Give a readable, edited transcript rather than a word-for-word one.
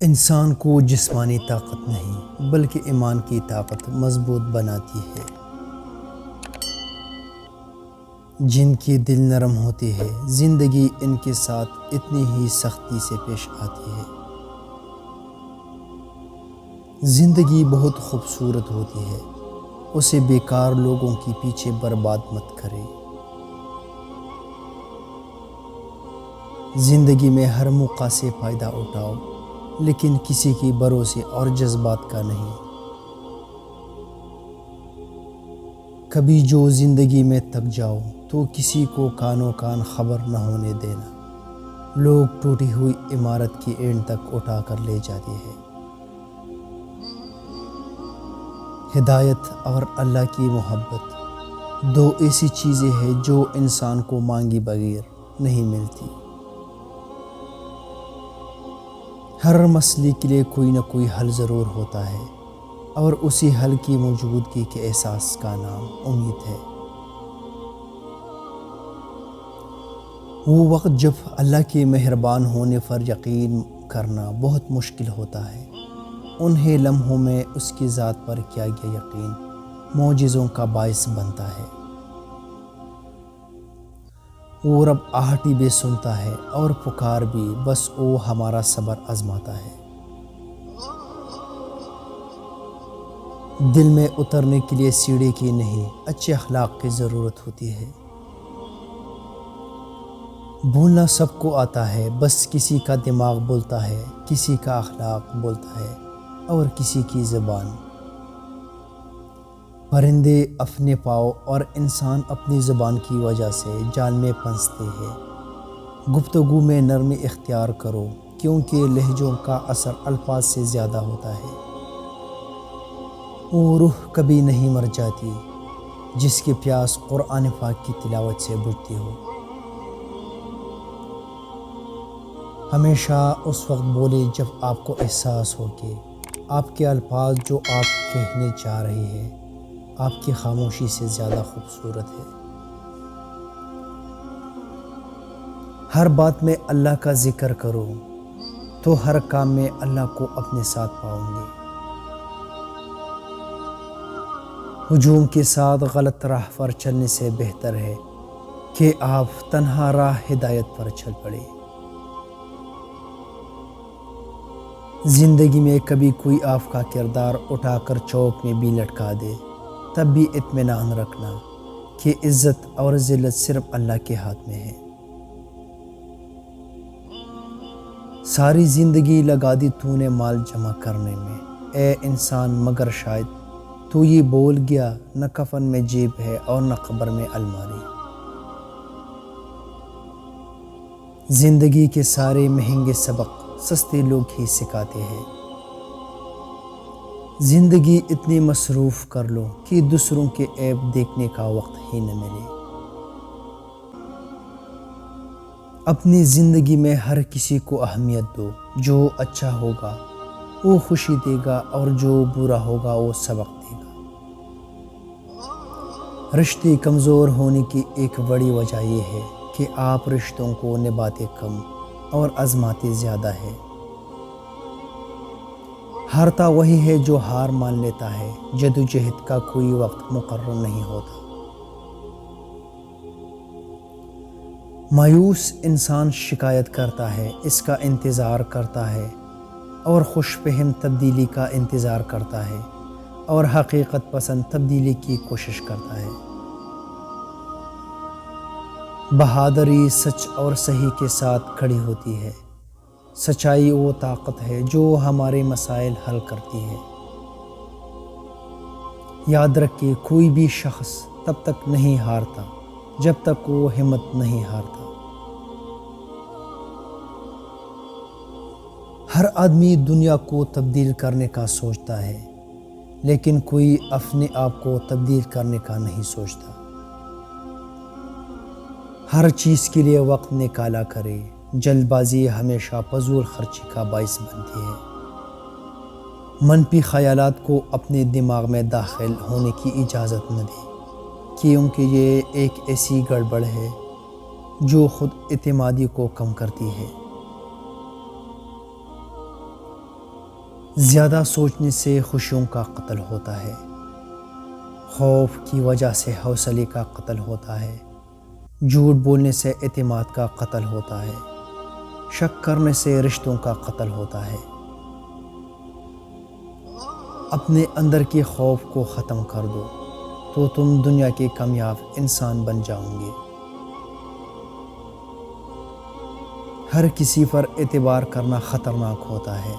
انسان کو جسمانی طاقت نہیں بلکہ ایمان کی طاقت مضبوط بناتی ہے۔ جن کی دل نرم ہوتی ہے زندگی ان کے ساتھ اتنی ہی سختی سے پیش آتی ہے۔ زندگی بہت خوبصورت ہوتی ہے، اسے بیکار لوگوں کے پیچھے برباد مت کرے۔ زندگی میں ہر موقع سے فائدہ اٹھاؤ، لیکن کسی کی بھروسے اور جذبات کا نہیں۔ کبھی جو زندگی میں تک جاؤ تو کسی کو کانوں کان خبر نہ ہونے دینا۔ لوگ ٹوٹی ہوئی عمارت کی اینٹ تک اٹھا کر لے جاتے ہیں۔ ہدایت اور اللہ کی محبت دو ایسی چیزیں ہیں جو انسان کو مانگے بغیر نہیں ملتی۔ ہر مسئلے کے لیے کوئی نہ کوئی حل ضرور ہوتا ہے، اور اسی حل کی موجودگی کے احساس کا نام امید ہے۔ وہ وقت جب اللہ کے مہربان ہونے پر یقین کرنا بہت مشکل ہوتا ہے، انہیں لمحوں میں اس کی ذات پر کیا گیا یقین معجزوں کا باعث بنتا ہے۔ وہ رب آہٹی بھی سنتا ہے اور پکار بھی، بس وہ ہمارا صبر آزماتا ہے۔ دل میں اترنے کے لیے سیڑھی کی نہیں، اچھے اخلاق کی ضرورت ہوتی ہے۔ بولنا سب کو آتا ہے، بس کسی کا دماغ بولتا ہے، کسی کا اخلاق بولتا ہے اور کسی کی زبان۔ پرندے اپنے پاؤں اور انسان اپنی زبان کی وجہ سے جال میں پھنستے ہیں۔ گفتگو میں نرمی اختیار کرو، کیونکہ لہجوں کا اثر الفاظ سے زیادہ ہوتا ہے۔ وہ روح کبھی نہیں مر جاتی جس کی پیاس قرآن پاک کی تلاوت سے بجھتی ہو۔ ہمیشہ اس وقت بولے جب آپ کو احساس ہو کہ آپ کے الفاظ جو آپ کہنے چاہ رہے ہیں آپ کی خاموشی سے زیادہ خوبصورت ہے۔ ہر بات میں اللہ کا ذکر کرو تو ہر کام میں اللہ کو اپنے ساتھ پاؤں گے۔ ہجوم کے ساتھ غلط راہ پر چلنے سے بہتر ہے کہ آپ تنہا راہ ہدایت پر چل پڑے۔ زندگی میں کبھی کوئی آپ کا کردار اٹھا کر چوک میں بھی لٹکا دے، تب بھی اطمینان رکھنا کہ عزت اور ذلت صرف اللہ کے ہاتھ میں ہے۔ ساری زندگی لگا دی تو نے مال جمع کرنے میں اے انسان، مگر شاید تو یہ بول گیا نہ کفن میں جیب ہے اور نہ قبر میں الماری۔ زندگی کے سارے مہنگے سبق سستے لوگ ہی سکھاتے ہیں۔ زندگی اتنی مصروف کر لو کہ دوسروں کے عیب دیکھنے کا وقت ہی نہ ملے۔ اپنی زندگی میں ہر کسی کو اہمیت دو، جو اچھا ہوگا وہ خوشی دے گا اور جو برا ہوگا وہ سبق دے گا۔ رشتے کمزور ہونے کی ایک بڑی وجہ یہ ہے کہ آپ رشتوں کو نبھاتے کم اور آزماتے زیادہ ہے۔ ہارتا وہی ہے جو ہار مان لیتا ہے، جدوجہد کا کوئی وقت مقرر نہیں ہوتا۔ مایوس انسان شکایت کرتا ہے، اس کا انتظار کرتا ہے، اور خوش فہم تبدیلی کا انتظار کرتا ہے، اور حقیقت پسند تبدیلی کی کوشش کرتا ہے۔ بہادری سچ اور صحیح کے ساتھ کھڑی ہوتی ہے۔ سچائی وہ طاقت ہے جو ہمارے مسائل حل کرتی ہے۔ یاد رکھیں، کوئی بھی شخص تب تک نہیں ہارتا جب تک وہ ہمت نہیں ہارتا۔ ہر آدمی دنیا کو تبدیل کرنے کا سوچتا ہے، لیکن کوئی اپنے آپ کو تبدیل کرنے کا نہیں سوچتا۔ ہر چیز کے لیے وقت نکالا کرے، جلد بازی ہمیشہ فضول خرچی کا باعث بنتی ہے۔ منفی خیالات کو اپنے دماغ میں داخل ہونے کی اجازت نہ دے، کیونکہ یہ ایک ایسی گڑبڑ ہے جو خود اعتمادی کو کم کرتی ہے۔ زیادہ سوچنے سے خوشیوں کا قتل ہوتا ہے، خوف کی وجہ سے حوصلے کا قتل ہوتا ہے، جھوٹ بولنے سے اعتماد کا قتل ہوتا ہے، شک کرنے سے رشتوں کا قتل ہوتا ہے۔ اپنے اندر کے خوف کو ختم کر دو تو تم دنیا کے کامیاب انسان بن جاؤ گے۔ ہر کسی پر اعتبار کرنا خطرناک ہوتا ہے،